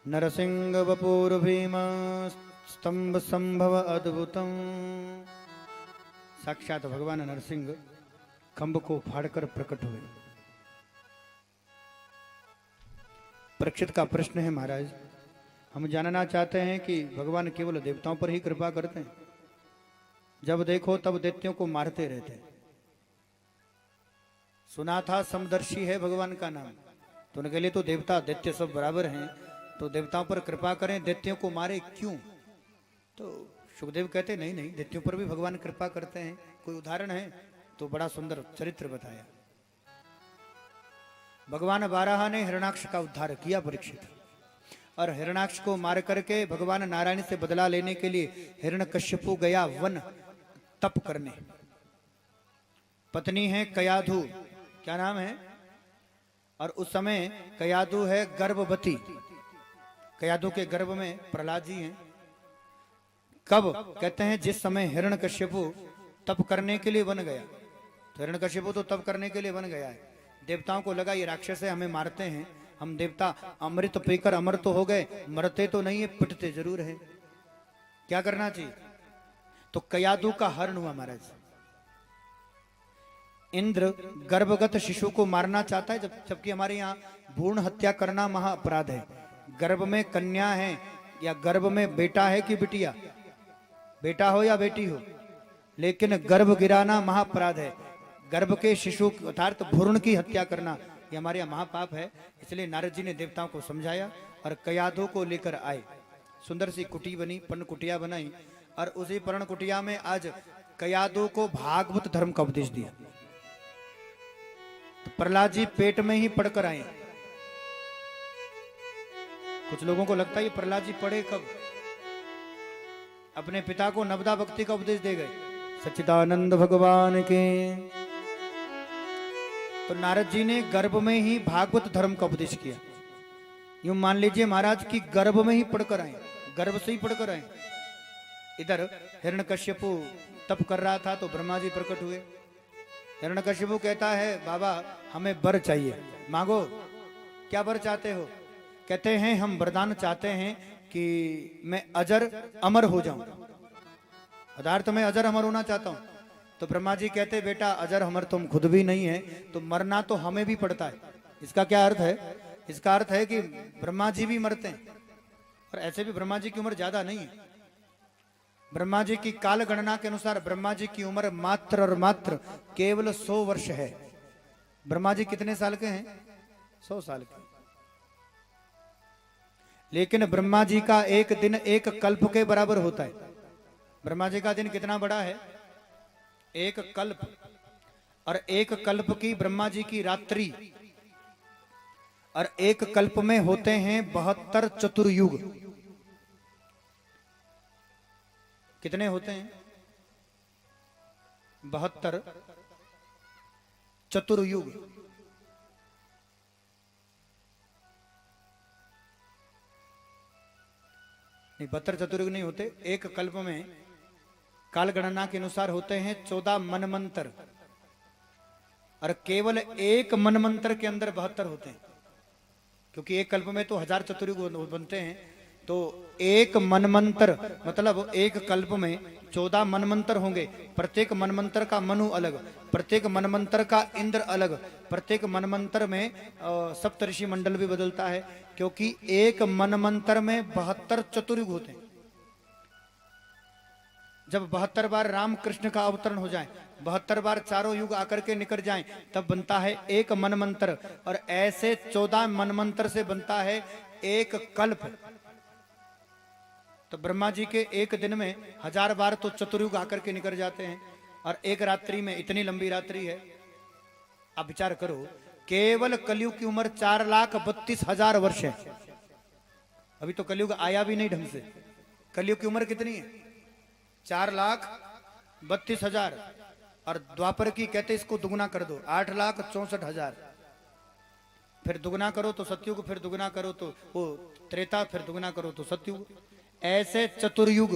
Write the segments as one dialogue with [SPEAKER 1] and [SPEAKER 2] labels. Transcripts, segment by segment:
[SPEAKER 1] नरसिंह वपुर भीमा स्तंभ संभव अद्भुतम। साक्षात भगवान नरसिंह खंभ को फाड़कर प्रकट हुए। परीक्षित का प्रश्न है, महाराज हम जानना चाहते हैं कि भगवान केवल देवताओं पर ही कृपा करते हैं, जब देखो तब दैत्यों को मारते रहते हैं। सुना था समदर्शी है भगवान का नाम, तो उनके लिए तो देवता दैत्य सब बराबर हैं, तो देवताओं पर कृपा करें, दैत्यों को मारे क्यों? तो सुखदेव कहते नहीं नहीं, दैत्यों पर भी भगवान कृपा करते हैं। कोई उदाहरण है? तो बड़ा सुंदर चरित्र बताया। भगवान बाराह ने हिरणाक्ष का उद्धार किया परीक्षित, और हिरणाक्ष को मार करके भगवान नारायण से बदला लेने के लिए हिरण्यकश्यपु गया वन तप करने। पत्नी है कयाधु, क्या नाम है? और उस समय कयाधु है गर्भवती। कयाधु के गर्भ में प्रहलाद जी हैं। कब? कहते हैं जिस समय हिरण्यकश्यपु तप करने के लिए बन गया। तो हिरण्यकश्यपु तो तप करने के लिए बन गया है। देवताओं को लगा ये राक्षस है, हमें मारते हैं, हम देवता अमृत पीकर अमर तो हो गए, मरते तो नहीं है, पिटते जरूर है। क्या करना चाहिए? तो कयाधु का हरण हुआ महाराज। इंद्र गर्भगत शिशु को मारना चाहता है, जबकि हमारे यहाँ भ्रूण हत्या करना महा अपराध है। गर्भ में कन्या है या गर्भ में बेटा है कि बिटिया, बेटा हो या बेटी हो, लेकिन गर्भ गिराना महापराध है। गर्भ के शिशु अर्थात भ्रूण की हत्या करना ये हमारे यहाँ महापाप है। इसलिए नारद जी ने देवताओं को समझाया और कयाधु को लेकर आए। सुंदर सी कुटी बनी, पर्ण कुटिया बनाई, और उसी पर्ण कुटिया में आज कयाधु को भागवत धर्म का उपदेश दिया। तो प्रहलाद जी पेट में ही पढ़कर आए। कुछ लोगों को लगता है ये प्रहलाद जी पढ़े कब? अपने पिता को नवदा भक्ति का उपदेश दे गए। सच्चिदानंद भगवान के। तो नारद जी ने गर्भ में ही भागवत धर्म का उपदेश किया। यूं मान लीजिए महाराज की गर्भ में ही पढ़कर आए, गर्भ से ही पढ़कर आए। इधर हिरण्यकश्यपु तप कर रहा था तो ब्रह्मा जी प्रकट हुए। हिरण्यकश्यपु कहता है बाबा हमें वर चाहिए, मांगो। क्या वर चाहते हो? कहते हैं हम वरदान चाहते हैं कि मैं अजर अमर हो जाऊं, अदार्थ में अजर अमर होना चाहता हूं। तो ब्रह्मा जी कहते बेटा अजर अमर तुम खुद भी नहीं है, तो मरना तो हमें भी पड़ता है। इसका क्या अर्थ है? इसका अर्थ है कि ब्रह्मा जी भी मरते हैं, और ऐसे भी ब्रह्मा जी की उम्र ज्यादा नहीं है। ब्रह्मा जी की काल गणना के अनुसार ब्रह्मा जी की उम्र मात्र और मात्र केवल 100 वर्ष है। ब्रह्मा जी कितने साल के हैं? 100 साल के। लेकिन ब्रह्मा जी का एक दिन एक कल्प के बराबर होता है। ब्रह्मा जी का दिन कितना बड़ा है? एक कल्प। और एक कल्प की ब्रह्मा जी की रात्रि, और एक कल्प में होते हैं 72 चतुर्युग। कितने होते हैं? 72 चतुर्युग। नहीं, 72 चतुर्युग नहीं होते। एक कल्प में काल गणना के अनुसार होते हैं 14 मनमंत्र, और केवल एक मनमंत्र के अंदर 72 होते हैं। क्योंकि एक कल्प में तो 1000 चतुर्युग बनते हैं, तो एक मनमंत्र मतलब एक कल्प में 14 मनमंत्र होंगे। प्रत्येक मनमंत्र का मनु अलग, प्रत्येक मनमंत्र का इंद्र अलग, प्रत्येक मनमंत्र में सप्तऋषि मंडल भी बदलता है, क्योंकि एक मनमंत्र में 72 चतुर्युग होते हैं। जब 72 बार राम कृष्ण का अवतरण हो जाए, 72 बार चारों युग आकर के निकल जाएं, तब बनता है एक मनमंत्र, और ऐसे 14 मनमंत्र से बनता है एक कल्प। तो ब्रह्मा जी के एक दिन में 1000 बार तो चतुर्युग आकर के निकल जाते हैं, और एक रात्रि में इतनी लंबी रात्रि है। आप विचार करो, केवल कलयुग की उम्र 4,32,000 वर्ष है। अभी तो कलयुग आया भी नहीं ढंग से। कलयुग की उम्र कितनी है? 4,32,000। और द्वापर की कहते इसको दुगना कर दो, 8,64,000। फिर दुगना करो तो सतयुग, फिर दुगना करो तो वो त्रेता, फिर दुगना करो तो सतयुग। ऐसे चतुर्युग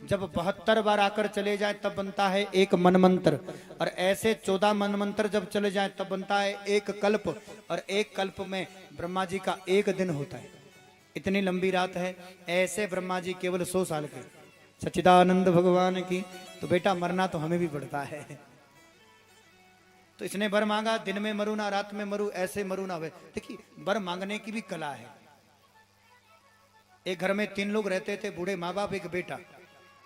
[SPEAKER 1] जब 72 बार आकर चले जाए तब बनता है एक मनमंत्र, और ऐसे 14 मनमंत्र जब चले जाए तब बनता है एक कल्प, और एक कल्प में ब्रह्मा जी का एक दिन होता है। इतनी लंबी रात है। ऐसे ब्रह्मा जी केवल 100 साल के, सच्चिदानंद भगवान की। तो बेटा मरना तो हमें भी पड़ता है। तो इसने वर मांगा, दिन में मरू ना रात में मरू, ऐसे मरू ना। देखिए वर मांगने की भी कला है। एक घर में 3 लोग रहते थे, बूढ़े माँ बाप, एक बेटा।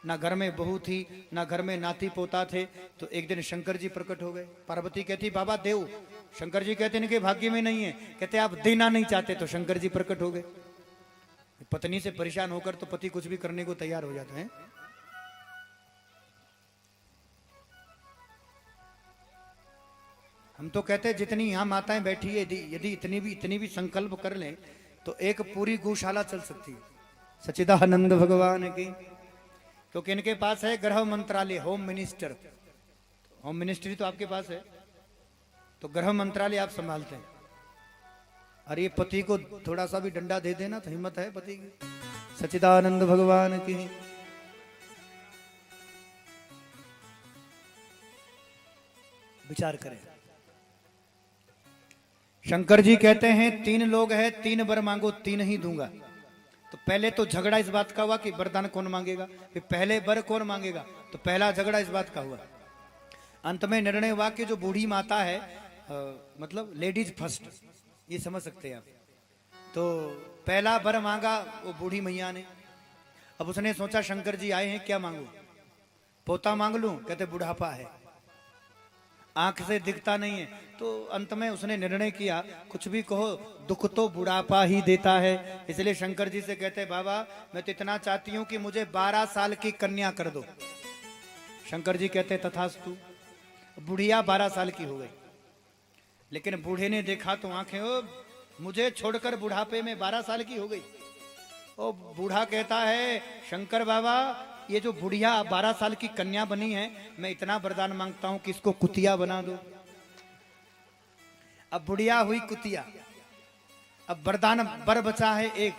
[SPEAKER 1] ना घर में बहू थी, ना घर में नाती पोता थे। तो एक दिन शंकर जी प्रकट हो गए। पार्वती कहती बाबा देव। शंकर जी कहते इनके भाग्य में नहीं है। कहते आप देना नहीं चाहते। तो शंकर जी प्रकट हो गए। पत्नी से परेशान होकर तो पति कुछ भी करने को तैयार हो जाता है। हम तो कहते हैं जितनी यहां माताएं बैठी है, यदि इतनी भी संकल्प कर लें तो एक पूरी गौशाला चल सकती है। सच्चिदानंद भगवान की। क्योंकि इनके पास है गृह मंत्रालय, होम मिनिस्टर। होम मिनिस्ट्री तो आपके पास है, तो गृह मंत्रालय आप संभालते हैं। और ये पति को थोड़ा सा भी डंडा दे देना तो हिम्मत है पति की। सच्चिदानंद भगवान की। विचार करें। शंकर जी कहते हैं 3 लोग हैं, 3 वर मांगो, 3 ही दूंगा। तो पहले तो झगड़ा इस बात का हुआ कि वरदान कौन मांगेगा, फिर पहले वर कौन मांगेगा। तो पहला झगड़ा इस बात का हुआ। अंत में निर्णय हुआ कि जो बूढ़ी माता है, मतलब लेडीज फर्स्ट, ये समझ सकते हैं आप। तो पहला वर मांगा वो बूढ़ी मैया ने। अब उसने सोचा शंकर जी आए हैं, क्या मांगू। पोता मांग लूं, कहते बुढ़ापा है, आंख से दिखता नहीं है। तो अंत में उसने निर्णय किया कुछ भी कहो, दुख तो बुढ़ापा ही देता है। इसलिए शंकर जी से कहते बाबा मैं तो इतना चाहती हूं कि मुझे 12 साल की कन्या कर दो। शंकर जी कहते तथास्तु। बुढ़िया 12 साल की हो गई। लेकिन बूढ़े ने देखा तो आंखें, ओ मुझे छोड़कर बुढ़ापे में 12 साल की हो गई। ओ बूढ़ा कहता है शंकर बाबा ये जो बुढ़िया 12 साल की कन्या बनी है, मैं इतना वरदान मांगता हूं कि इसको कुतिया बना दो। अब बुढ़िया हुई कुतिया। अब वरदान बर बचा है एक।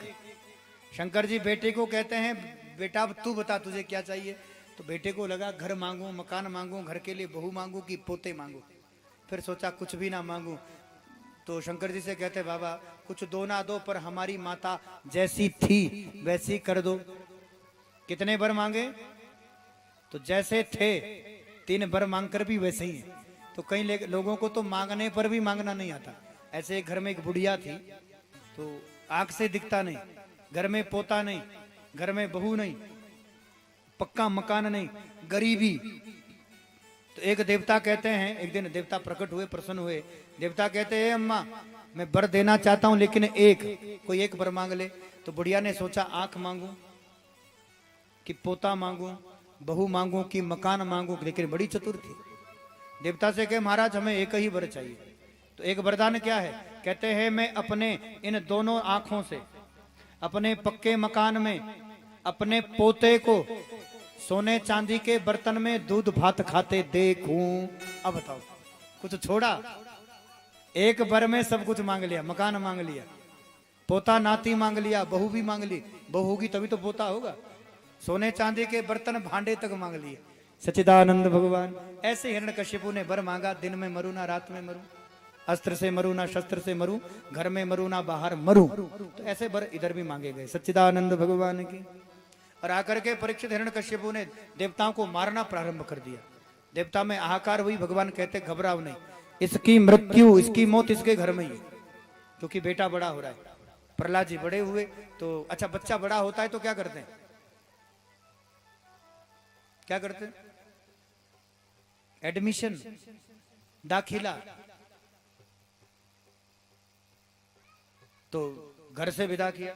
[SPEAKER 1] शंकर जी बेटे को कहते हैं बेटा अब तू बता तुझे क्या चाहिए। तो बेटे को लगा घर मांगू, मकान मांगू, घर के लिए बहू मांगू कि पोते मांगू। फिर सोचा कुछ भी ना मांगू। तो शंकर जी से कहते बाबा कुछ दो ना दो, पर हमारी माता जैसी थी वैसी कर दो। कितने वर मांगे। तो जैसे थे 3 वर मांगकर भी वैसे ही है। तो कई लोगों को तो मांगने पर भी मांगना नहीं आता। ऐसे एक घर में एक बुढ़िया थी, तो आंख से दिखता नहीं, घर में पोता नहीं, घर में बहू नहीं, पक्का मकान नहीं, गरीबी। तो एक देवता कहते हैं, एक दिन देवता प्रकट हुए, प्रसन्न हुए। देवता कहते हैं अम्मा मैं वर देना चाहता हूं, लेकिन कोई एक वर मांग ले। तो बुढ़िया ने सोचा आंख मांगू कि पोता मांगू, बहू मांगू कि मकान मांगू। लेकिन बड़ी चतुर थी। देवता से कहे महाराज हमें एक ही वर चाहिए। तो एक वरदान क्या है। कहते हैं मैं अपने इन दोनों आंखों से अपने पक्के मकान में अपने पोते को सोने चांदी के बर्तन में दूध भात खाते देखूं। अब बताओ कुछ छोड़ा। एक वर में सब कुछ मांग लिया, मकान मांग लिया, पोता नाती मांग लिया, बहू भी मांग ली। बहू होगी तभी तो पोता होगा। सोने चांदी के बर्तन भांडे तक मांग लिए। सच्चिदानंद भगवान। ऐसे हिरण्यकश्यपु ने वर मांगा दिन में मरू ना रात में मरू, अस्त्र से मरू ना शस्त्र से मरू, घर में मरू ना बाहर मरू। तो ऐसे वर इधर भी मांगे गए सच्चिदानंद भगवान की। और आकर के परीक्षित हिरण्यकश्यपु ने देवताओं को मारना प्रारंभ कर दिया। देवता में हाहाकार हुई। भगवान कहते घबराओ नहीं, इसकी मृत्यु इसकी मौत इसके घर में ही, क्योंकि बेटा बड़ा हो रहा है। प्रहलाद जी बड़े हुए तो अच्छा बच्चा बड़ा होता है तो क्या करते हैं, क्या करते हैं, एडमिशन, दाखिला। तो घर से विदा किया।